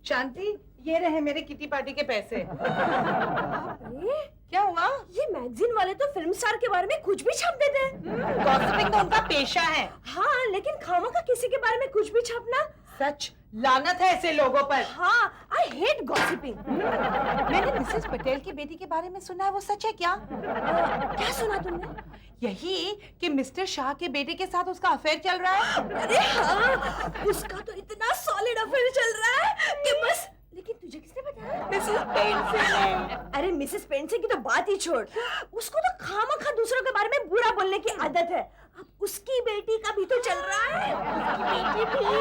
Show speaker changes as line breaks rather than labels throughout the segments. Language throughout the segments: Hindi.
शांति, ये रहे मेरे किटी पार्टी के पैसे।
अरे
क्या हुआ?
ये मैगजीन वाले तो फिल्म स्टार के बारे में कुछ भी छाप देते हैं।
गॉसिपिंग तो उनका पेशा है।
हाँ, लेकिन खामखा किसी के बारे में कुछ भी छापना।
सच, लानत है ऐसे लोगों पर।
हाँ, आई हेट गॉसिपिंग।
मैंने मिसेस पटेल की बेटी के बारे में सुना है, वो सच है क्या?
क्या सुना तुमने?
यही कि मिस्टर शाह के बेटे के साथ उसका अफेयर चल रहा है।
अरे हाँ, उसका तो इतना सॉलिड अफेयर चल रहा है कि बस। लेकिन तुझे किसने बताया?
मिसेस पेंसिल ने।
अरे मिसेस पेंसिल की तो बात ही छोड़, उसको तो खामखा दूसरों के बारे में बुरा बोलने की आदत है। अब उसकी बेटी का भी तो चल रहा है। उसकी बेटी भी,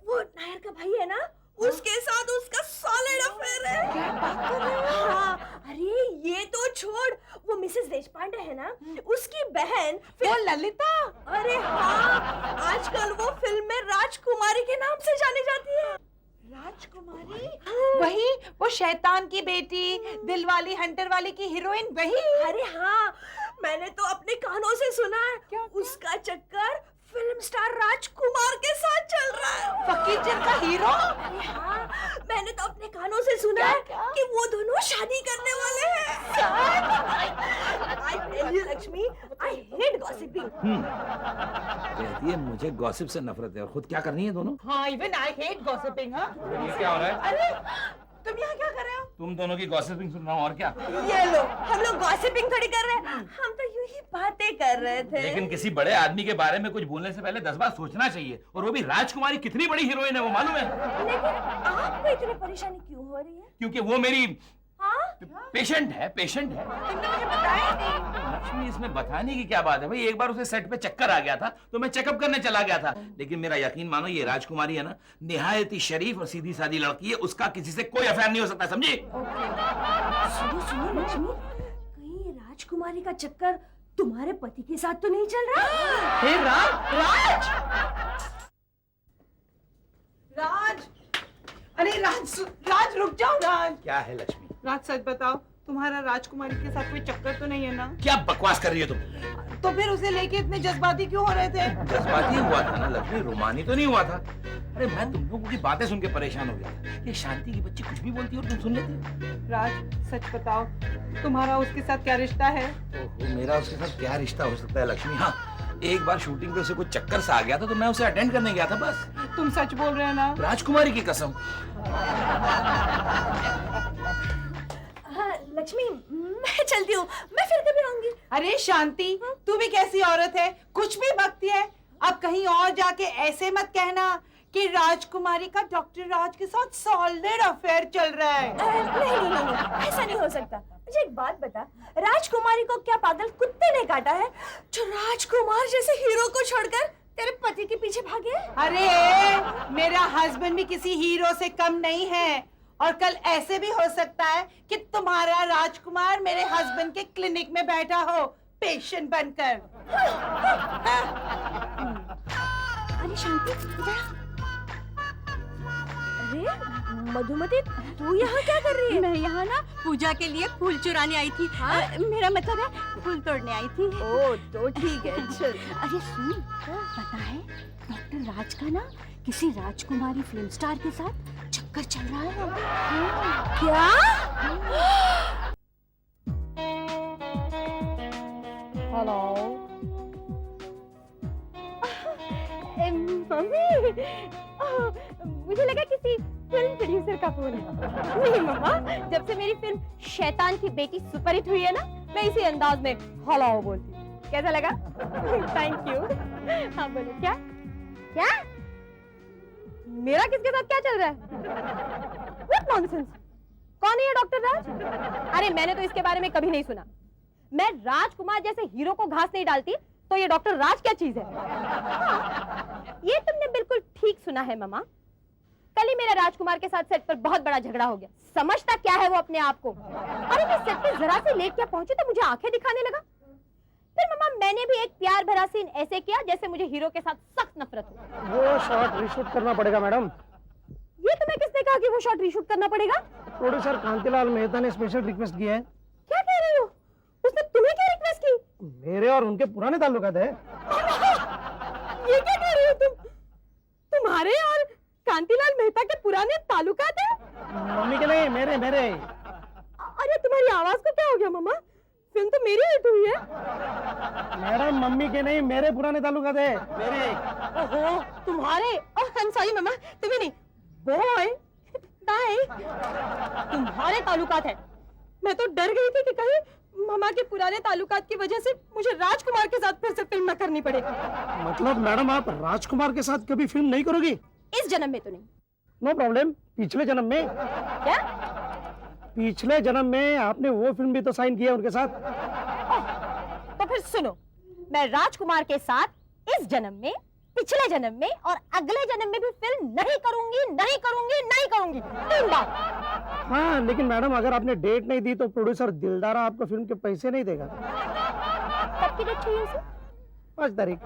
वो नायर का भाई है ना, उसके साथ उसका सॉलिड अफेयर है।
क्या बात कर रहे हो?
हाँ, अरे ये तो छोड़, वो मिसेस देशपांडे है ना, उसकी बहन
वो ललिता।
अरे हाँ, आजकल वो फिल्म में राजकुमारी के नाम से जानी जाती है।
राजकुमारी? वही, वो शैतान की बेटी, दिलवाली हंटर वाली की हीरोइन वही।
अरे हाँ, मैंने तो अपने कानों से सुना है।
क्या?
उसका चक्कर फिल्म स्टार राजकुमार के साथ चल रहा है।
फकीर जिन का हीरो।
अरे हाँ, मैंने तो अपने कानों से सुना है कि वो दोनों शादी करने वाले हैं। I tell you, Lakshmi, I hate gossiping.
कहती है मुझे गॉसिप से नफरत है और खुद क्या करनी है दोनों?
हाँ, इवन आई हेट गॉसिपिंग। हाँ,
ये क्या हो रहा है?
अरे तुम यहाँ क्या कर रहे हो?
तुम दोनों की गॉसिपिंग सुन रहा हूँ और क्या?
ये लो, हम लोग गॉसिपिंग थोड़ी कर रहे हैं, हम तो यूं ही बातें कर रहे थे।
लेकिन किसी बड़े आदमी के बारे में कुछ बोलने से पहले 10 बार सोचना चाहिए, और वो भी राजकुमारी कितनी बड़ी हीरोइन है वो मालूम है?
लेकिन आपको इतनी परेशानी क्यों हो रही है?
क्योंकि वो मेरी
हाँ?
पेशेंट है।
तुमने मुझे बताया नहीं।
लक्ष्मी, इसमें बताने की क्या बात है भाई? एक बार उसे सेट पे चक्कर आ गया था तो मैं चेकअप करने चला गया था, लेकिन मेरा यकीन मानो, ये राजकुमारी है ना, निहायत ही शरीफ और सीधी सादी लड़की है, उसका किसी से कोई अफेयर नहीं हो सकता, समझी?
सुनो सुनो लक्ष्मी, कहीं राजकुमारी का चक्कर तुम्हारे पति के साथ तो नहीं चल रहा?
हे राज! राज! अरे राज रुक जाओ राज।
क्या है लक्ष्मी?
राज सच बताओ, तुम्हारा राजकुमारी के साथ कोई चक्कर तो नहीं है ना?
क्या बकवास कर रही हो तुम?
तो फिर उसे लेके इतने जज्बाती क्यों हो रहे थे?
जज्बाती हुआ था ना लक्ष्मी, रोमानी तो नहीं हुआ था। अरे मैं तुम लोगों की बातें सुन के परेशान हो गया था। ये शांति की बच्ची कुछ भी बोलती है और तुम सुन लेते।
राज सच बताओ, तुम्हारा उसके साथ क्या रिश्ता है?
ओहो, मेरा उसके साथ क्या रिश्ता हो सकता है लक्ष्मी? हाँ, एक बार शूटिंग पे उसे कुछ चक्कर सा आ गया था तो मैं उसे अटेंड करने गया था बस।
तुम सच बोल रहे हो ना?
राजकुमारी की कसम।
हाँ, लक्ष्मी, मैं चलती हूँ, मैं फिर कभी आऊंगी।
अरे शांति, तू भी कैसी औरत है, कुछ भी बकती है। अब कहीं और जाके ऐसे मत कहना कि राजकुमारी का डॉक्टर राज के साथ सॉलिड अफेयर चल रहा है।
नहीं, ऐसा नहीं हो सकता। मुझे एक बात बता, राजकुमारी को क्या पागल कुत्ते ने काटा है जो राजकुमार जैसे हीरो को छोड़कर तेरे पति के पीछे भागे?
अरे मेरा हस्बैंड भी किसी हीरो से कम नहीं है, और कल ऐसे भी हो सकता है कि तुम्हारा राजकुमार मेरे हस्बैंड के क्लिनिक में बैठा हो पेशेंट बनकर।
अरे शांति, इधर। अरे मधुमती, तू यहाँ क्या कर रही है?
मैं यहाँ ना पूजा के लिए फूल चुराने आई थी। मेरा मतलब है फूल तोड़ने आई थी।
ओ तो ठीक है, चल।
अरे सुन, पता है डॉक्टर राज का ना किसी राजकुमारी फिल्म स्टार के साथ चक्कर चल रहा है।
क्या?
हेलो मम्मी, मुझे लगा किसी फिल्म प्रोड्यूसर का फोन है। नहीं मम्मा, जब से मेरी फिल्म शैतान की बेटी सुपरहिट हुई है ना, मैं इसी अंदाज में हेलो बोलती हूँ। कैसा लगा? Thank you. हाँ बोलो, क्या क्या मेरा किसके साथ क्या चल रहा है? What nonsense! कौन है ये डॉक्टर राज? अरे मैंने तो इसके बारे में कभी नहीं सुना। मैं राजकुमार जैसे हीरो को घास नहीं डालती, तो ये डॉक्टर राज क्या चीज है? ये तुमने बिल्कुल ठीक सुना है ममा। कल ही मेरा राजकुमार के साथ सेट पर बहुत बड़ा झगड़ा हो गया। समझता क्या है वो अपने आप को? अरे मैं सेट पे जरा से लेट क्या पहुंची तो मुझे आंखें दिखाने लगा। फिर मम्मा मैंने भी एक प्यार भरा सीन ऐसे किया जैसे मुझे हीरो के साथ सख्त नफरत हो।
वो शॉट रीशूट करना पड़ेगा मैडम।
ये तुम्हें किसने कहा कि वो शॉट रीशूट करना पड़ेगा?
प्रोड्यूसर कांतिलाल मेहता ने स्पेशल रिक्वेस्ट की है।
क्या कह रही हो? उसने तुम्हें क्या रिक्वेस्ट की?
मेरे और उनके पुराने ताल्लुकात है।
ये क्या कह रही हो तुम? तुम्हारे और कांतिलाल मेहता के पुराने ताल्लुकात है?
मम्मी के नहीं, मेरे मेरे।
अरे तुम्हारी आवाज को क्या हो गया मम्मा? फिल्म तो मेरी हिट हुई है।
मैडम मम्मी के नहीं, मेरे पुराने ताल्लुकात है, मेरे।
ओहो, तुम्हारे? ओह, आई एम सॉरी मम्मा, तुम्हें नहीं। Bye, bye. तुम्हारे ताल्लुकात है। मैं तो डर गई थी कि कहीं मामा के पुराने ताल्लुकात की वजह से मुझे राजकुमार के साथ फिर से फिल्म न करनी पड़े।
मतलब मैडम आप राजकुमार के साथ कभी फिल्म नहीं करोगी?
इस जन्म में तो नहीं।
नो प्रॉब्लम, पिछले जन्म में।
क्या?
पिछले जन्म में आपने वो फिल्म भी तो साइन किया उनके साथ।
तो फिर सुनो, मैं राजकुमार के साथ इस जन्म में, पिछले जन्म में और अगले जन्म में भी फिल्म नहीं करूंगी, नहीं करूंगी, नहीं करूंगी। 3 बार।
हाँ, लेकिन मैडम अगर आपने डेट नहीं दी तो प्रोड्यूसर दिलदारा आपको फिल्म के पैसे नहीं देगा।
कब की डेट चाहिए उसे?
5 तारीख।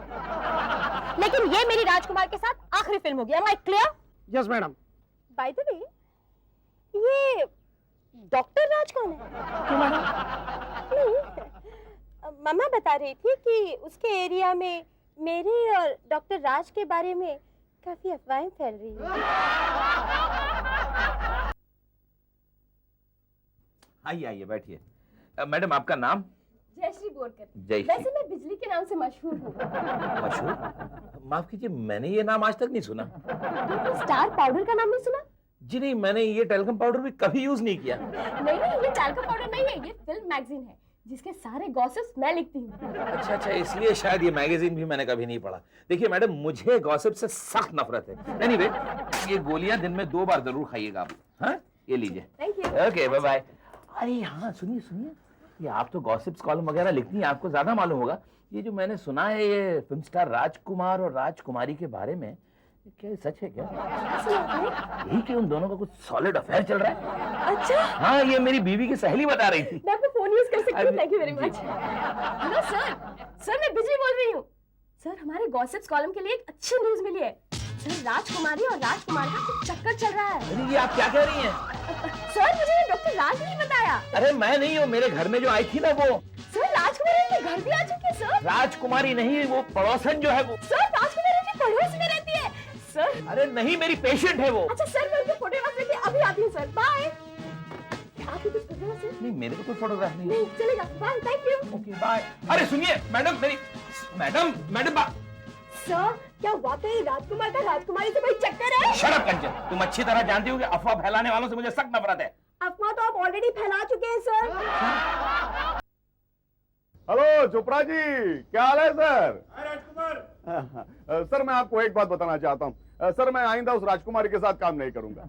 लेकिन ये मेरी राजकुमार के साथ आखिरी फिल्म होगी। Am I clear?
Yes madam.
By the way, ये डॉक्टर राज कौन है?
क्यों मैडम?
नहीं, मम्मा बता रही थी कि उसके एरिया में मेरे और डॉक्टर राज के बारे में काफी अफवाहें फैल रही हैं।
आइए आइए बैठिए। मैडम आपका नाम?
जयश्री बोरकर।
जयश्री।
वैसे मैं बिजली के नाम से मशहूर हूँ।
मशहूर? माफ कीजिए, मैंने ये नाम आज तक नहीं सुना।
तुमने स्टार पाउडर का नाम नहीं सुना?
जी नहीं, मैंने ये टेल्कम पाउडर भी कभी यूज नहीं किया।
नहीं, ये टैल्कम पाउडर नहीं है, ये फिल्म मैगजीन है जिसके सारे गॉसिप्स मैं लिखती हूँ।
अच्छा, इसलिए शायद ये मैगजीन भी मैंने कभी नहीं पढ़ा। देखिए मैडम, मुझे गॉसिप से सख्त नफरत है। एनीवे, ये गोलियां दिन में 2 बार जरूर खाइएगा आप। हाँ, ये लीजिए।
Thank you.
Okay, bye bye. अरे हाँ, सुनिए, ये आप तो गॉसिप्स कॉलम वगैरह लिखती हैं, आपको ज्यादा मालूम होगा। ये जो मैंने सुना है ये फिल्म स्टार राजकुमार और राजकुमारी के बारे में, क्या ये सच है क्या? यही कि उन दोनों का कुछ सॉलिड अफेयर चल रहा है।
अच्छा,
हाँ, ये मेरी बीवी की सहेली बता रही थी।
मैं आपको फोन यूज कर सकती हूँ?
अभी-
thank you very much. Hello sir, मैं बिजली बोल रही हूँ। सर, हमारे गॉसिप्स कॉलम के लिए एक अच्छी न्यूज मिली है। सर, राजकुमारी और राजकुमार का कुछ चक्कर चल रहा है।
अरे ये आप क्या कह रही हैं?
सर, मुझे ये डॉक्टर राज ने बताया।
अरे मैं नहीं हूँ, मेरे घर में जो आई थी ना वो।
सर, राजकुमारी के घर भी आ चुकी है सर।
राजकुमारी नहीं, वो पड़ोसन जो है वो।
सर, राजकुमारी के पड़ोस में रहती है सर।
अरे नहीं, मेरी पेशेंट है वो।
अच्छा सर, मैं उनके फोटोग्राफ लेके अभी आती हूँ सर। बाय। आपकी कुछ फोटोग्राफ है?
नहीं, मेरे को कोई फोटोग्राफ नहीं है।
नहीं चलेगा। Bye, thank you.
Okay bye. अरे सुनिए मैडम, मैडम
सर, क्या वाकई राजकुमार का राजकुमारी से कोई चक्कर है?
शट अप कंचन, तुम अच्छी तरह जानती हो कि अफवाह फैलाने वालों से मुझे सख्त नफरत है।
अफवाह तो आप ऑलरेडी फैला चुके हैं सर।
हेलो चोपड़ा जी, क्या हाल है सर? राजकुमार। सर मैं आपको एक बात बताना चाहता हूँ। सर मैं आइंदा उस राजकुमारी के साथ काम नहीं करूंगा।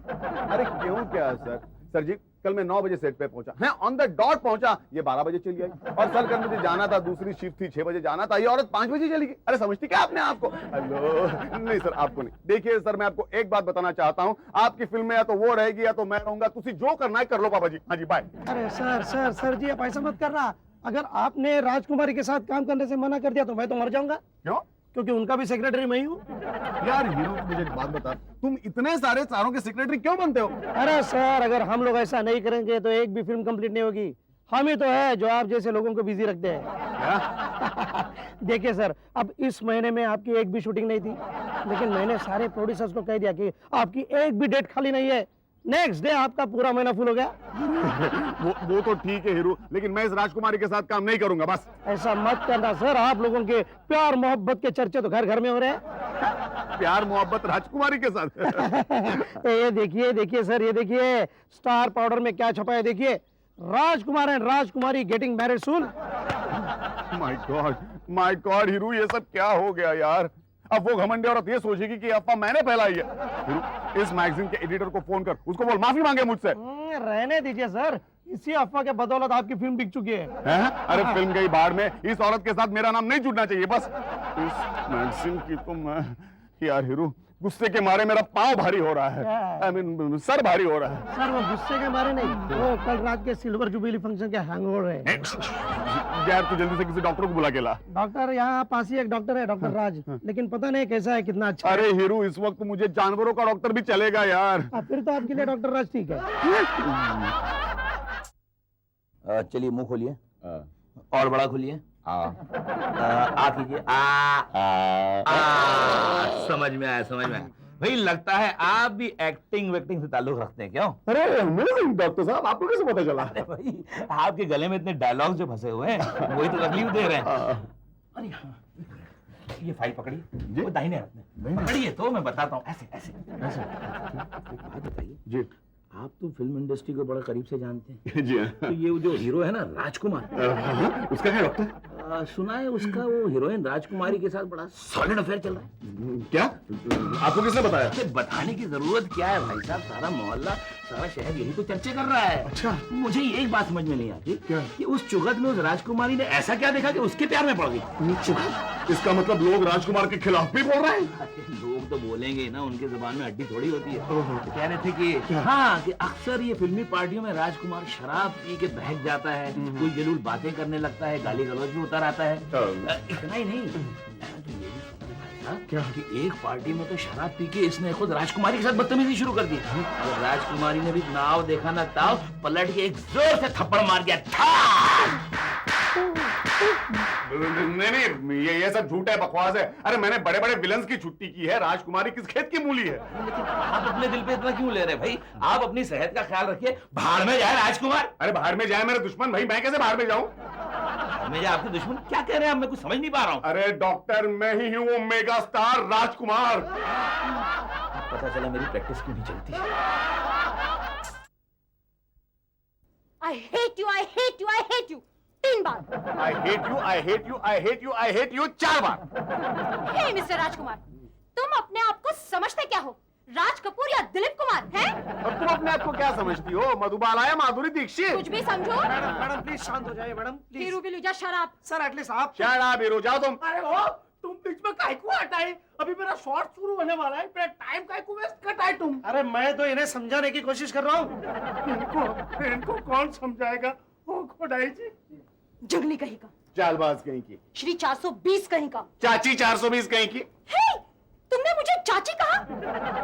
अरे क्यों क्या सर? सर जी कल मैं 9 बजे सेट पे पहुंचा है, ऑन द डॉट पहुंचा, ये 12 बजे चली आई। और सर कल मुझे जाना था, दूसरी शिफ्ट थी, 6 बजे जाना था, ये औरत 5 बजे चली गई। अरे समझती क्या आपने आपको? हेलो, नहीं सर आपको नहीं। देखिए सर मैं आपको एक बात बताना चाहता हूँ, आपकी फिल्म में या तो वो रहेगी या तो मैं रहूंगा, तुसी जो करना है कर लो पापा जी। हाँ जी बाय।
अरे सर जी आप ऐसा मत करना। अगर आपने राजकुमारी के साथ काम करने से मना कर दिया तो मैं तो मर जाऊंगा।
क्यों?
क्योंकि उनका भी सेक्रेटरी मैं ही हूँ।
यार हीरो मुझे एक बात बता, तुम इतने सारे सारों के सेक्रेटरी क्यों बनते हो?
अरे सर अगर हम लोग ऐसा नहीं करेंगे तो एक भी फिल्म कंप्लीट नहीं होगी। हम ही तो है जो आप जैसे लोगों को बिजी रखते हैं। देखिए सर, अब इस महीने में आपकी एक भी शूटिंग नहीं थी, लेकिन मैंने सारे प्रोड्यूसर्स को कह दिया कि आपकी एक भी डेट खाली नहीं है। नेक्स्ट डे आपका पूरा महीना फुल हो गया।
वो तो ठीक है हीरो, लेकिन मैं इस राजकुमारी के साथ काम नहीं करूंगा बस।
ऐसा मत करना सर, आप लोगों के प्यार मोहब्बत के चर्चे तो घर घर में हो रहे हैं।
प्यार मोहब्बत राजकुमारी के साथ?
ये देखिए सर, ये देखिए स्टार पाउडर में क्या छपा है, देखिए राजकुमार and Rajkumari getting married soon.
My God hero, ये सब क्या हो गया यार? अब वो घमंडी औरत ये सोचेगी कि अफवाह मैंने फैलाई है। हीरो, इस मैगजीन के एडिटर को फोन कर, उसको बोल माफी मांगे मुझसे।
रहने दीजिए सर, इसी अफवाह के बदौलत आपकी फिल्म बिक चुकी है।
अरे फिल्म गई बाहर में, इस औरत के साथ मेरा नाम नहीं जुड़ना चाहिए बस। इस मैगजीन की तो मैं, यार हीरो गुस्से के मारे मेरा पाँव भारी हो रहा है। आई मीन सर भारी हो रहा है।
सर वो गुस्से के मारे नहीं, वो कल रात के सिल्वर जुबली फंक्शन के हैंगओवर है।
यार तू जल्दी से किसी डॉक्टर को बुला के ला।
डॉक्टर यहाँ पास ही एक डॉक्टर है, डॉक्टर राज, लेकिन पता नहीं कैसा है, कितना अच्छा है।
अरे हीरो इस वक्त मुझे जानवरों का डॉक्टर भी चलेगा यार।
फिर तो आपके लिए डॉक्टर राज ठीक है।
चलिए मुंह खोलिए और बड़ा खोलिए। आ कीजिए। समझ में आया। भाई लगता है आप भी एक्टिंग वेक्टिंग से ताल्लुक रखते हैं क्यों?
अरे अमेजिंग डॉक्टर साहब, आपको कैसे पता चला?
अरे भाई आपके गले में इतने डायलॉग जो फंसे हुए हैं वही तो तकलीफ दे रहे हैं। अरे हाँ, ये फाइल पकड़िए, वो दाहिने हाथ में पकड़िए तो मैं बताता हूँ। ऐसे ऐसे ऐसे। बात बताइए
जी
आप तो फिल्म इंडस्ट्री को बड़ा करीब से जानते हैं,
जी
तो ये जो हीरो है ना राजकुमार,
उसका क्या डॉक्टर?
सुना है उसका वो हीरोइन राजकुमारी के साथ बड़ा सॉलिड अफेयर चल रहा है।
क्या आपको किसने बताया?
अरे बताने की जरूरत क्या है भाई साहब, सारा मोहल्ला सारा शहर यही तो चर्चे कर रहा है।
अच्छा।
मुझे ये एक बात समझ में नहीं आती
क्या?
कि उस चुगत में उस राजकुमारी ने ऐसा क्या देखा कि उसके प्यार में पड़ गई।
इसका मतलब लोग राजकुमार के खिलाफ भी बोल रहे हैं?
अरे लोग तो बोलेंगे ही ना, उनके जुबान में हड्डी थोड़ी होती है। तो कह रहे थे कि हाँ कि अक्सर ये फिल्मी पार्टियों में राजकुमार शराब पी के बहक जाता है, कोई जरूर बातें करने लगता है, गाली गलौज भी उतर आता है। इतना ही नहीं, मैंने तो ये भी सुना था
क्या?
कि एक पार्टी में तो शराब पी के इसने खुद राजकुमारी के साथ बदतमीजी शुरू कर दी और राजकुमारी ने भी नाव देखा ना ताव, पलट के एक जोर से थप्पड़ मार दिया।
नहीं, ये सब झूठ है, बकवास है। अरे मैंने बड़े बड़े विलन्स की छुट्टी की है, राजकुमारी किस खेत की मूली है?
लेकिन आप अपने दिल पे इतना क्यों ले रहे हैं भाई? आप अपनी सेहत का ख्याल रखिए, भाड़ में जाए राजकुमार।
अरे बाहर में जाए मेरे दुश्मन, भाई मैं कैसे बाहर में जाऊं?
भाड़ में जाए आपके दुश्मन? क्या कह रहे हैं आप? मैं कुछ समझ नहीं पा रहा हूँ।
अरे डॉक्टर, मैं ही हूँ वो मेगा स्टार राजकुमार।
पता चला मेरी प्रैक्टिस क्यों नहीं चलती।
I hate you, I hate you, I hate you. 3 bar.
I hate you, I hate you, I hate you, I hate you 4 बार।
हे मिस्टर राजकुमार, तुम अपने आप को समझते क्या हो? राज कपूर या दिलीप कुमार हैं?
और तुम अपने आप को क्या समझती हो? मधुबाला या माधुरी दीक्षित?
कुछ भी समझो।
मैडम प्लीज शांत हो जाइए मैडम प्लीज।
हीरू भी लुजा शराब।
सर एटलीस्ट आप
शट अप हीरो, जाओ तुम।
अरे ओ तुम बीच में काय को हटाए? अभी मेरा शॉट शुरू होने वाला है, मेरा टाइम काय को वेस्ट करता है तुम? अरे मैं तो इन्हें समझाने की कोशिश कर रहा हूँ। इनको कौन समझाएगा? ओ खुदाई जी।
जुगली कहीं का,
चालबाज कहीं की,
श्री 420 कहीं का।
चाची 420 कहीं की,
हे, तुमने मुझे चाची कहा?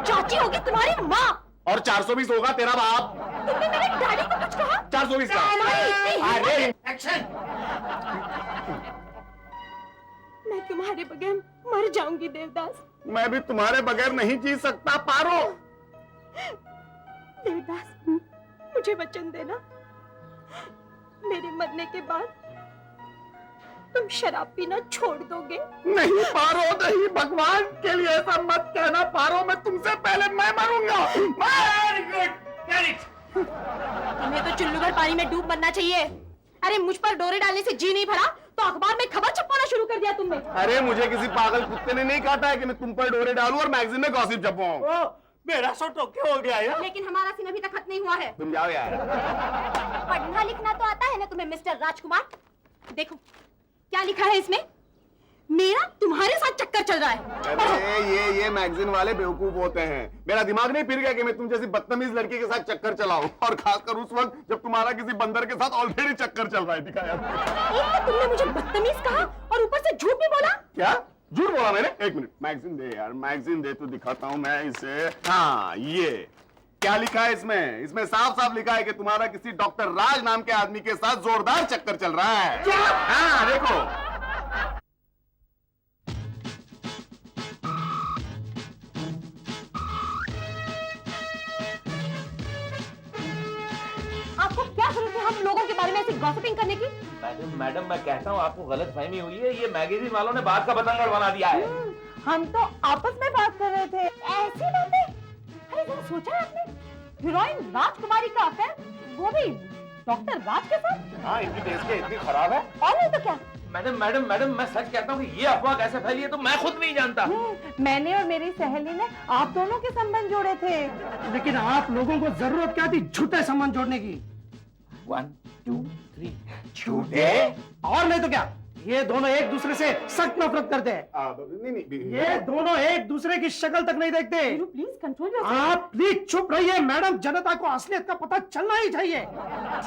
चाची होगी तुम्हारी माँ।
और 420 होगा तेरा बाप।
तुमने मेरे डैडी को कुछ कहा?
420 का।
तुम्हारी इतनी हिम्मत?
अरे
एक्शन।
मैं तुम्हारे बगैर मर जाऊंगी देवदास।
मैं भी तुम्हारे बगैर नहीं जी सकता पारो।
देवदास, मुझे वचन देना, मेरे मरने के बाद तुम शराब पीना छोड़ दोगे?
नहीं पारो, नहीं, भगवान के लिए ऐसा मत कहना पारो, मैं तुमसे पहले मैं मरूंगा।
Very good, get it.
तुम्हें तो चुल्लू भर पानी में डूब मरना चाहिए। अरे मुझ पर डोरे डालने से जी नहीं भरा तो अखबार में खबर छपवाना शुरू कर दिया तुमने।
अरे मुझे किसी पागल कुत्ते ने नहीं काटा है कि मैं तुम पर डोरे डालूं और मैगजीन में गॉसिप छपवाऊं।
ओ मेरा सो टोके हो गया यार।
लेकिन हमारा सीन अभी तक खत्म नहीं हुआ है।
तुम जाओ यार।
पढ़ना लिखना तो आता है ना तुम्हें मिस्टर राजकुमार? देखो क्या लिखा है इसमें, मेरा तुम्हारे साथ चक्कर चल रहा है।
अरे ये मैगजीन वाले बेवकूफ होते हैं। मेरा दिमाग नहीं फिर गया कि मैं तुम जैसी बदतमीज लड़की के साथ चक्कर चलाऊं, और खासकर उस वक्त जब तुम्हारा किसी बंदर के साथ ऑलरेडी चक्कर चल रहा है। दिखाया
एक तो तुमने मुझे बदतमीज कहा और ऊपर से झूठ भी बोला।
क्या झूठ बोला मैंने? एक मिनट, मैगजीन दे यार, मैगजीन दे तो दिखाता हूं मैं इसे। हाँ, ये क्या लिखा है इसमें? इसमें साफ साफ लिखा है कि तुम्हारा किसी डॉक्टर राज नाम के आदमी के साथ जोरदार चक्कर चल रहा है।
क्या?
हाँ देखो।
आपको क्या जरूरत है हम लोगों के बारे में ऐसी गॉसिपिंग करने की?
मैडम मैं कहता हूँ आपको गलत फहमी हुई है, ये मैगजीन वालों ने बात का बतंगड़ बना दिया है।
हम तो आपस में बात कर रहे थे।
ऐसी बातें? अरे जरा सोचा है आपने, हीरोइन राजकुमारी का अफेयर, वो भी डॉक्टर राज के साथ?
हाँ, इनकी टेस्ट क्या इतनी खराब है?
और नहीं तो क्या।
मैडम मैं सच कहता हूँ कि ये अफवाह कैसे फैली है तो मैं खुद नहीं जानता।
मैंने और मेरी सहेली ने आप दोनों के संबंध जोड़े थे।
लेकिन आप लोगों को जरूरत क्या थी झूठे संबंध जोड़ने की?
1 2 3 झूठे?
और नहीं तो क्या, ये दोनों एक दूसरे से सख्त नफरत करते हैं।
नहीं
ये दोनों एक दूसरे की शक्ल तक नहीं देखते।
प्लीज कंट्रोल
आप प्लीज चुप रहिए मैडम, जनता को असलियत का पता चलना ही चाहिए।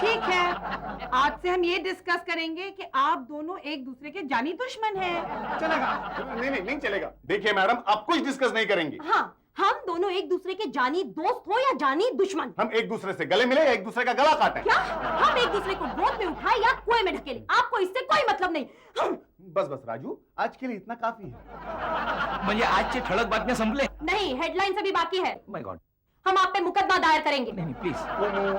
ठीक है, आज से हम ये डिस्कस करेंगे कि आप दोनों एक दूसरे के जानी दुश्मन हैं।
चलेगा?
नहीं चलेगा। देखिए मैडम, अब कुछ डिस्कस नहीं करेंगे।
हाँ,
हम दोनों एक दूसरे के जानी दोस्त हो या जानी दुश्मन?
हम एक दूसरे से गले मिले या एक दूसरे का गला काटे?
क्या हम एक दूसरे को गोद में उठाए या कुएं में ढकेले? आपको इससे कोई मतलब नहीं।
बस बस राजू, आज के लिए इतना काफी है।
म्हणजे आजचे ठळक बातम्या संपले?
नहीं, हेडलाइन अभी बाकी है।
My God.
हम आप पे मुकदमा दायर करेंगे।
नहीं प्लीज।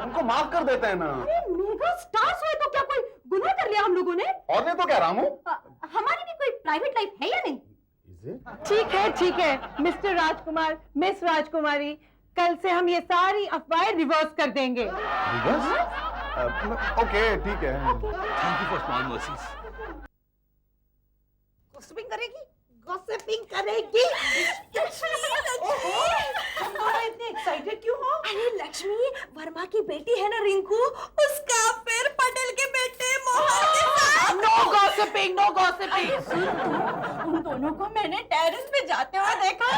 उनको माफ कर देते हैं ना।
अरे मेगा स्टार्स हुए तो क्या कोई गुनाह कर लिया हम लोगों ने?
और नहीं तो क्या रामू?
हमारी भी कोई प्राइवेट लाइफ है या नहीं?
ठीक है मिस्टर राजकुमार, मिस राजकुमारी, कल से हम ये सारी अफवाहें रिवर्स कर देंगे।
ओके ठीक है।
Thank you for small mercies.
Gossiping करेगी, गॉसिपिंग करेगी। तुम दोनों इतने एक्साइटेड क्यों हो?
अरे लक्ष्मी, वर्मा की बेटी है ना रिंकू, उसका फिर पटेल के बेटे मोहन के साथ।
No gossiping, no gossiping.
उन दोनों को मैंने टेरेस पे जाते हुए देखा।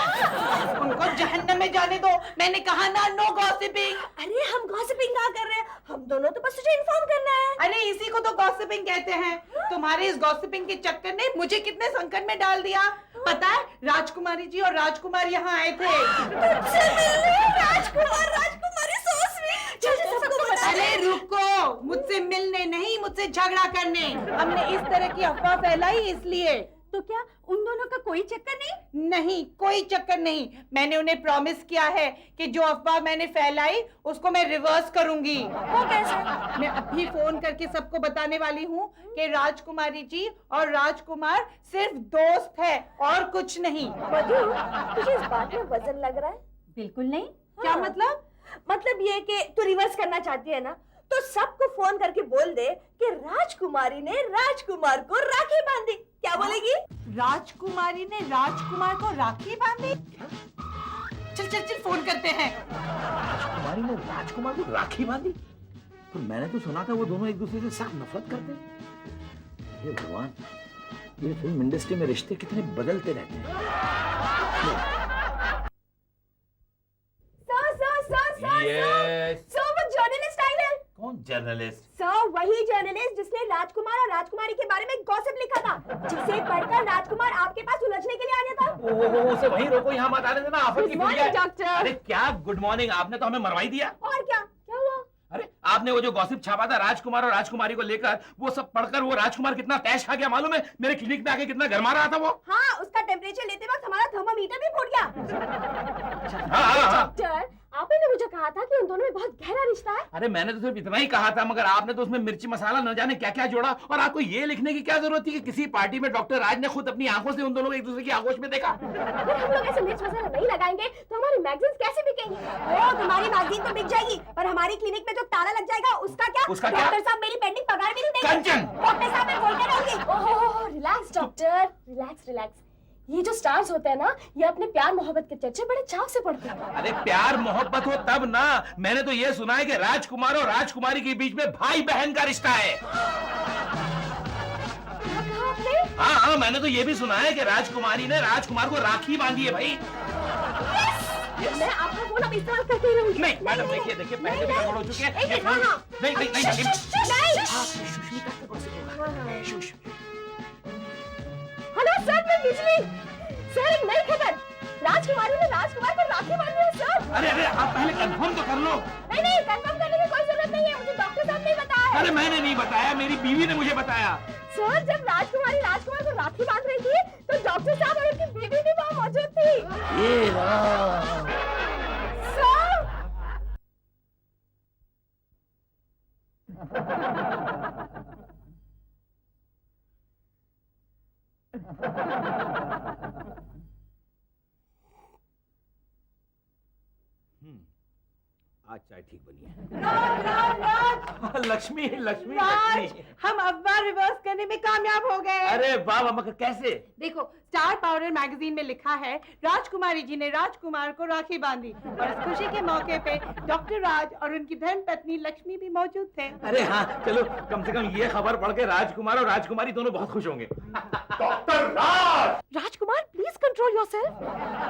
उनको जहन्नम में जाने दो, मैंने कहा ना नो गॉसिपिंग।
अरे हम गॉसिपिंग कहाँ कर रहे हैं, हम दोनों तो बस तुझे इन्फॉर्म करना है।
अरे इसी को तो गॉसिपिंग कहते हैं। तुम्हारे इस गॉसिपिंग के चक्कर ने मुझे कितने संकट में डाल दिया। पता है, राजकुमारी जी और राजकुमार यहाँ आए थे।
तुझसे मिलने राजकुमार, राजकुमारी so sweet। चल सबको बता दे।
अरे रुको, मुझसे मिलने नहीं, मुझसे झगड़ा करने। हमने इस तरह की अफवाह फैलाई इसलिए।
तो क्या उन दोनों का कोई चक्कर नहीं?
नहीं, कोई चक्कर नहीं। मैंने उन्हें प्रॉमिस किया है कि जो अफवाह मैंने फैलाई उसको मैं रिवर्स करूंगी।
वो कैसे?
मैं अभी फोन करके सबको बताने वाली हूँ कि राजकुमारी जी और राजकुमार सिर्फ दोस्त है और कुछ नहीं।
मधु, तुझे इस बात में वजन लग रहा है? बिल्कुल नहीं।
क्या मतलब?
मतलब ये कि तू रिवर्स करना चाहती है ना, तो सबको फोन करके बोल दे कि राजकुमारी ने राजकुमार को राखी बांधी। क्या बोलेगी?
राजकुमारी ने राजकुमार को राखी बांधी? चल चल चल फोन करते हैं।
राजकुमारी ने राजकुमार को राखी बांधी? तो मैंने तो सुना था वो दोनों एक दूसरे से सख्त नफरत करते हैं। हे भगवान, ये फिल्म इंडस्ट्री में रिश्ते कितने बदलते रहते हैं। Yes.
सो वो जर्नलिस्ट आई है।
कौन जर्नलिस्ट?
सर वही जर्नलिस्ट जिसने राजकुमार और राजकुमारी के बारे में गॉसिप लिखा था, जिसे पढ़कर राजकुमार आपके पास उलझने के लिए आ गया था।
ओहो, उसे वहीं रोको, यहाँ मत आने देना, आफत की
Good morning,
फुलिया है।
doctor.
अरे क्या गुड मॉर्निंग, आपने तो हमें मरवाई दिया।
और क्या क्या हुआ?
अरे आपने वो जो गॉसिप छापा था राजकुमार और राजकुमारी को लेकर, वो सब पढ़कर वो राजकुमार कितना तैश खा गया मालूम है? मेरे क्लिनिक में आके कितना गरमा रहा था वो।
हाँ, उसका टेम्परेचर लेते वक्त हमारा थर्मामीटर भी फूट गया।
हाँ।
डॉक्टर, आपने तो मुझे कहा था कि उन दोनों में बहुत गहरा रिश्ता है।
अरे मैंने तो सिर्फ इतना ही कहा था, मगर आपने तो उसमें मिर्ची मसाला न जाने क्या क्या जोड़ा। और आपको ये लिखने की क्या जरूरत थी कि किसी पार्टी में डॉक्टर राज ने खुद अपनी आंखों से उन दोनों को एक दूसरे की आगोश में देखा।
अगर हम लोग ऐसे मिर्च मसाला नहीं लगाएंगे तो हमारी मैगजीन्स कैसे बिकेंगी? ओ, तुम्हारी मैगजीन तो बिक जाएगी, पर हमारी क्लिनिक में जो ताला लग जाएगा उसका क्या?
उसका क्या?
डॉक्टर साहब मेरी पेंडिंग पगार भी नहीं देंगे।
कंचन!
डॉक्टर साहब मैं बोलते रहूंगी। ओहो, रिलैक्स डॉक्टर, रिलैक्स रिलैक्स। ये जो स्टार्स होते हैं ना, ये अपने प्यार मोहब्बत के चर्चे बड़े चाव से पढ़ते हैं।
अरे प्यार मोहब्बत हो तब ना, मैंने तो ये सुना है कि राजकुमार और राजकुमारी के बीच में भाई बहन का रिश्ता है।
क्या कहा आपने?
हाँ हाँ, मैंने तो ये भी सुना है कि राजकुमारी ने राजकुमार को राखी बांधी है भाई।
मैं आपका फोन अब इस्तेमाल करती रहूंगी।
नहीं मैडम, देखिए देखिए, पहले भी गड़बड़ हो चुके हैं।
नहीं,
ये
हाँ, हाँ।
नहीं नहीं नहीं नहीं।
हेलो सर, मैं बिजली। सर एक नई खबर, राजकुमारी ने राजकुमार को राखी बांधी है सर।
अरे अरे, आप पहले कंफर्म तो कर लो।
नहीं नहीं, कंफर्म करने की कोई जरूरत नहीं है, मुझे डॉक्टर साहब ने बताया है।
अरे मैंने नहीं बताया, मेरी बीवी ने मुझे बताया।
सर जब राजकुमारी राजकुमार को राखी बांध रही थी तो डॉक्टर साहब और उनकी बीवी भी वहाँ मौजूद थी।
ये रहा।
सर
आज चाय ठीक बनी है।
राज, राज, राज,
लक्ष्मी लक्ष्मी
राज,
लक्ष्मी।
हम अफवाह रिवर्स करने में कामयाब हो गए।
अरे वाह वाह, मगर कैसे?
देखो, स्टार पावर मैगजीन में लिखा है राजकुमारी जी ने राजकुमार को राखी बांधी, और इस खुशी के मौके पे डॉक्टर राज और उनकी धर्म पत्नी लक्ष्मी भी मौजूद थे।
अरे हाँ, चलो कम से कम ये खबर पढ़ के राजकुमार और राजकुमारी दोनों बहुत खुश होंगे।
Doctor Raj!
Rajkumar please control yourself.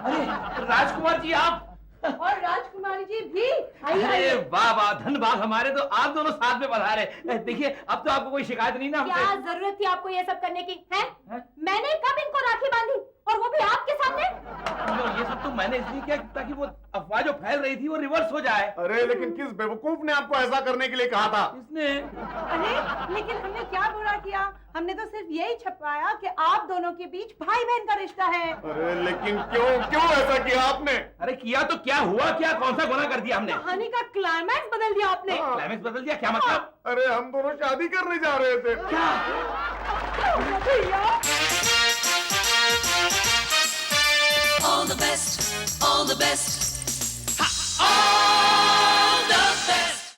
अरे राजकुमार जी आप,
और राजकुमारी जी भी।
अरे वाह वाह, धन्यवाद, हमारे तो आप दोनों साथ में पधारे। देखिए अब तो आपको कोई शिकायत नहीं ना
क्या
हमसे।
जरूरत थी आपको ये सब करने की है?
हैं?
मैंने कब इनको राखी बांधी
और वो भी आपके सामने।
ये सब तो मैंने इसलिए किया ताकि वो अफवाह जो फैल रही थी वो रिवर्स हो जाए।
अरे लेकिन किस बेवकूफ ने आपको ऐसा करने के लिए कहा था?
इसने
अरे लेकिन हमने क्या बुरा किया? हमने तो सिर्फ यही छपाया कि आप दोनों के बीच भाई बहन का रिश्ता है।
अरे लेकिन क्यों क्यों ऐसा किया आपने?
अरे किया तो क्या हुआ, क्या कौन सा गुनाह कर दिया हमने?
कहानी का क्लाइमैक्स बदल दिया आपने।
क्लाइमेक्स बदल दिया, क्या मतलब?
अरे हम दोनों शादी करने जा रहे थे।
All the best, all the best.